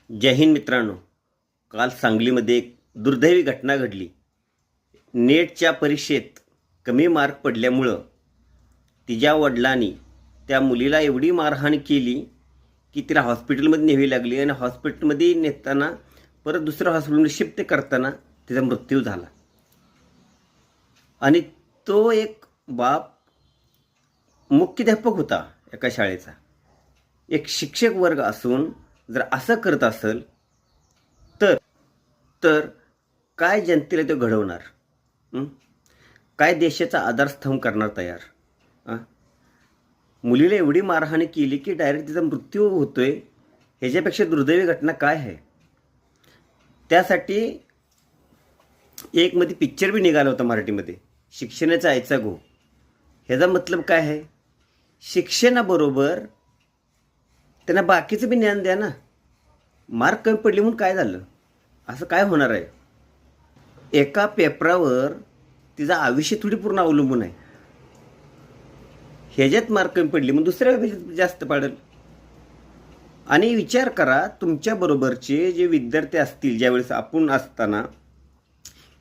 जय हिंद मित्रांनो. काल सांगलीमध्ये एक दुर्दैवी घटना घडली. नेटच्या परीक्षेत कमी मार्क पडल्यामुळं तिच्या वडिलांनी त्या मुलीला एवढी मारहाण केली की तिला हॉस्पिटलमध्ये न्यावी लागली आणि हॉस्पिटलमध्ये नेताना परत दुसऱ्या हॉस्पिटलमध्ये शिफ्ट करताना तिचा मृत्यू झाला. आणि तो एक बाप मुख्याध्यापक होता एका शाळेचा. एक शिक्षक वर्ग असून जर असं करत असेल तर तर काय जनतेला तो घडवणार, काय देशाचा आधारस्तंभ करणार तयार. मुलीला एवढी मारहाण केली की डायरेक्ट तिचा मृत्यू होतोय. ह्याच्यापेक्षा दुर्दैवी घटना काय आहे. त्यासाठी एक मध्ये पिक्चर बी निघाला होता मराठीमध्ये, शिक्षणाचा आईचा गो. ह्याचा मतलब काय आहे, शिक्षणाबरोबर त्यांना बाकीचं बी ज्ञान द्या ना. मार्क कमी पडले म्हणून काय झालं, असं काय होणार आहे. एका पेपरावर तिचं आयुष्य थोडी पूर्ण अवलंबून आहे. ह्याच्यात मार्क कमी पडले म्हणून दुसऱ्या पेक्षा जास्त पाडेल. आणि विचार करा, तुमच्याबरोबरचे जे विद्यार्थी असतील ज्यावेळेस आपण असताना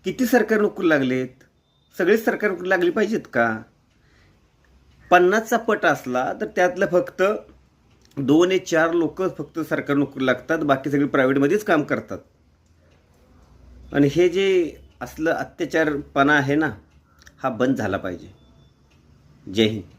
किती सरकारी नोकरी लागलेत. सगळेच सरकारी नोकरी लागली पाहिजेत का. 50चा पट असला तर त्यातलं फक्त 2-4 लोक फक्त सरकारी नोकरी लागतात, बाकी सगळे प्रायव्हेटमध्येच काम करतात. आणि हे जे असलं अत्याचारपणा आहे ना, हा बंद झाला पाहिजे. जय हिंद.